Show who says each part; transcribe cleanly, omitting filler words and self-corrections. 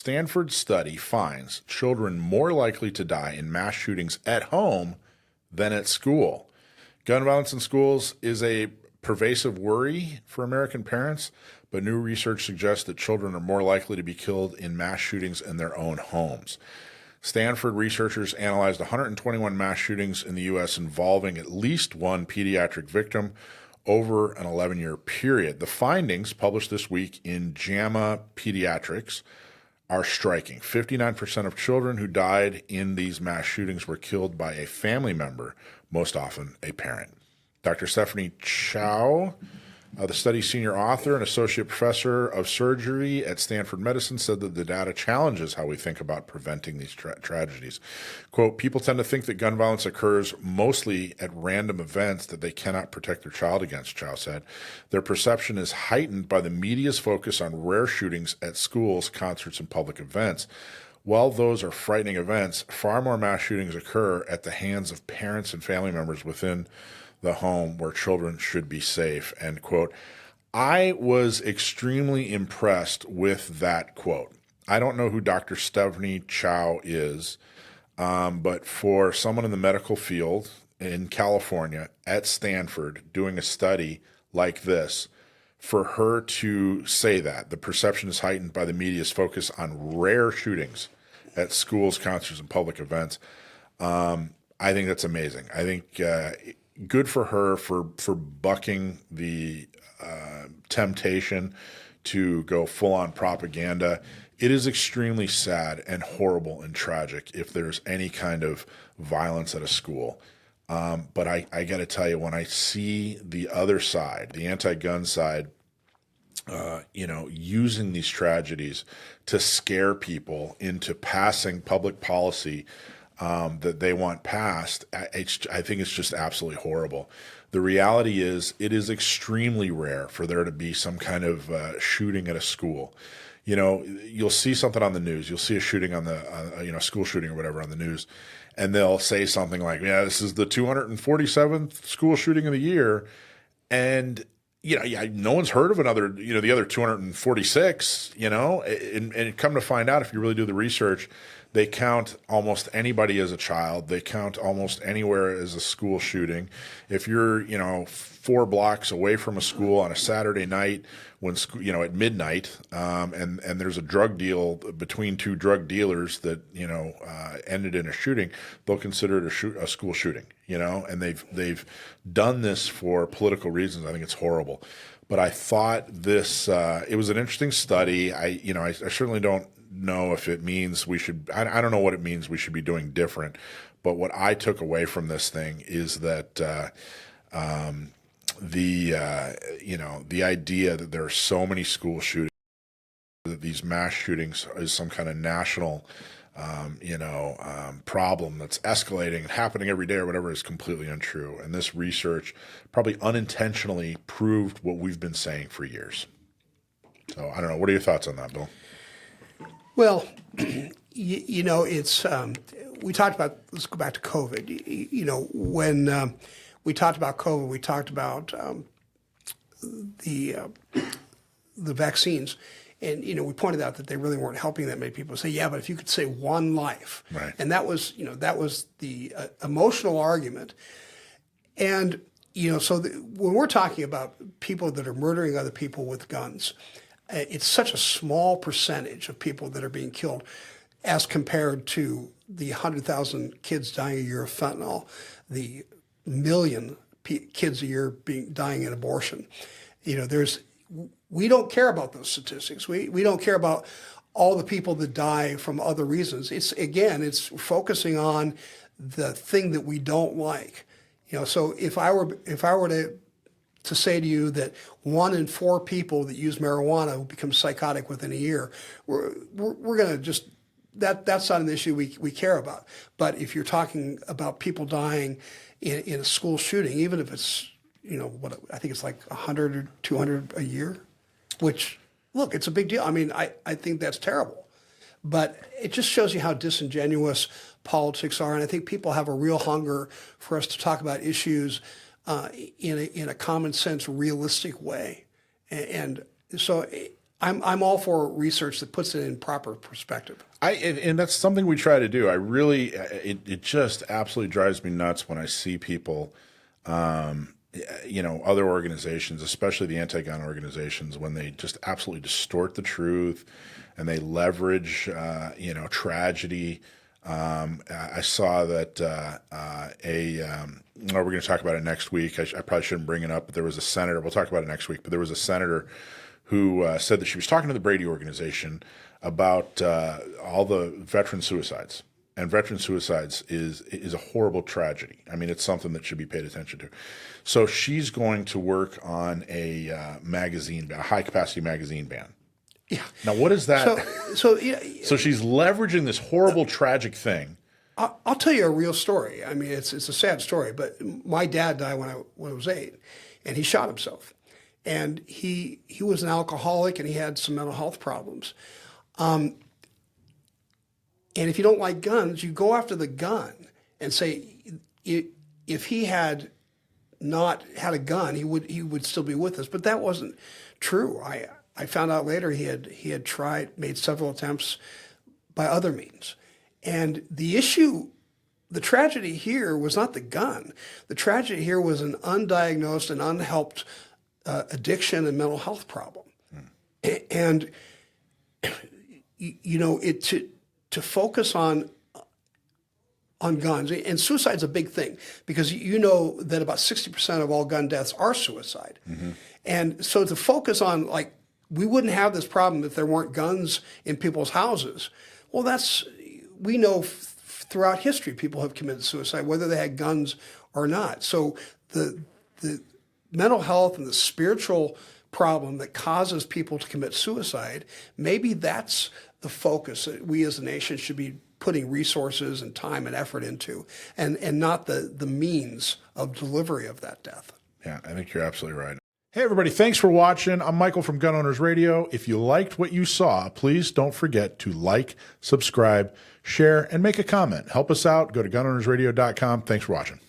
Speaker 1: Stanford study finds children more likely to die in mass shootings at home than at school. Gun violence in schools is a pervasive worry for American parents, but new research suggests that children are more likely to be killed in mass shootings in their own homes. Stanford researchers analyzed 121 mass shootings in the U.S. involving at least one pediatric victim over an 11-year period. The findings, published this week in JAMA Pediatrics, are striking. 59% of children who died in these mass shootings were killed by a family member, most often a parent. Dr. Stephanie Chow, the study's senior author and associate professor of surgery at Stanford Medicine, said that the data challenges how we think about preventing these tragedies. Quote, people tend to think that gun violence occurs mostly at random events that they cannot protect their child against, Chow said. Their perception is heightened by the media's focus on rare shootings at schools, concerts, and public events. While those are frightening events, far more mass shootings occur at the hands of parents and family members within the home where children should be safe, end quote. I was extremely impressed with that quote. I don't know who Dr. Stephanie Chow is, but for someone in the medical field in California at Stanford doing a study like this, for her to say that the perception is heightened by the media's focus on rare shootings at schools, concerts, and public events, I think that's amazing. I think good for her for bucking the temptation to go full-on propaganda. It is extremely sad and horrible and tragic if there's any kind of violence at a school. But I got to tell you, when I see the other side, the anti-gun side, using these tragedies to scare people into passing public policy that they want passed, I think it's just absolutely horrible. The reality is it is extremely rare for there to be some kind of shooting at a school. You'll see something on the news. You'll see a shooting on the, school shooting or whatever on the news, and they'll say something like, yeah, this is the 247th school shooting of the year. And no one's heard of another, the other 246, and come to find out, if you really do the research, they count almost anybody as a child. They count almost anywhere as a school shooting. If you're, 4 blocks away from a school on a Saturday night when, at midnight, and there's a drug deal between 2 drug dealers that, ended in a shooting, they'll consider it a school shooting, and they've done this for political reasons. I think it's horrible. But I thought this, it was an interesting study. I certainly don't know if it means we should, I don't know what it means we should be doing different, but what I took away from this thing is that the idea that there are so many school shootings, that these mass shootings is some kind of national problem that's escalating and happening every day or whatever is completely untrue. And this research probably unintentionally proved what we've been saying for years. So I don't know. What are your thoughts on that, Bill?
Speaker 2: Well, it's, we talked about, let's go back to COVID. When we talked about COVID, we talked about the vaccines. And, we pointed out that they really weren't helping that many people. Say, yeah, but if you could save one life.
Speaker 1: Right.
Speaker 2: And that was, that was the emotional argument. And, when we're talking about people that are murdering other people with guns, it's such a small percentage of people that are being killed as compared to the 100,000 kids dying a year of fentanyl, the million kids a year dying in abortion. We don't care about those statistics. We don't care about all the people that die from other reasons. It's focusing on the thing that we don't like. So if I were to say to you that 1 in 4 people that use marijuana will become psychotic within a year, we're going to just, that's not an issue we care about. But if you're talking about people dying in a school shooting, even if it's, I think it's like 100 or 200 a year, which, look, it's a big deal. I mean, I think that's terrible. But it just shows you how disingenuous politics are. And I think people have a real hunger for us to talk about issues in a common sense, realistic way. And so I'm all for research that puts it in proper perspective.
Speaker 1: And that's something we try to do. I really, it just absolutely drives me nuts when I see people, other organizations, especially the anti-gun organizations, when they just absolutely distort the truth and they leverage, tragedy. I saw that we're going to talk about it next week. I probably shouldn't bring it up, but there was a senator. We'll talk about it next week. But there was a senator who said that she was talking to the Brady organization about all the veteran suicides. And veteran suicides is a horrible tragedy. I mean, it's something that should be paid attention to. So she's going to work on a high-capacity magazine ban.
Speaker 2: Yeah.
Speaker 1: Now, what is that?
Speaker 2: So
Speaker 1: she's leveraging this horrible, tragic thing.
Speaker 2: I'll tell you a real story. I mean, it's a sad story, but my dad died when I was 8, and he shot himself. And he was an alcoholic, and he had some mental health problems. And if you don't like guns, you go after the gun and say, if he had not had a gun, he would still be with us. But that wasn't true. I found out later he had made several attempts by other means. And the tragedy here was not the gun. The tragedy here was an undiagnosed and unhelped addiction and mental health problem. And to focus on guns, and suicide's a big thing, because you know that about 60% of all gun deaths are suicide. Mm-hmm. And so to focus on, like, we wouldn't have this problem if there weren't guns in people's houses. Well, we know throughout history people have committed suicide, whether they had guns or not. So the mental health and the spiritual problem that causes people to commit suicide, maybe that's the focus that we as a nation should be putting resources and time and effort into, and not the means of delivery of that death.
Speaker 1: Yeah, I think you're absolutely right. Hey, everybody, thanks for watching. I'm Michael from Gun Owners Radio. If you liked what you saw, please don't forget to like, subscribe, share, and make a comment. Help us out. Go to gunownersradio.com. Thanks for watching.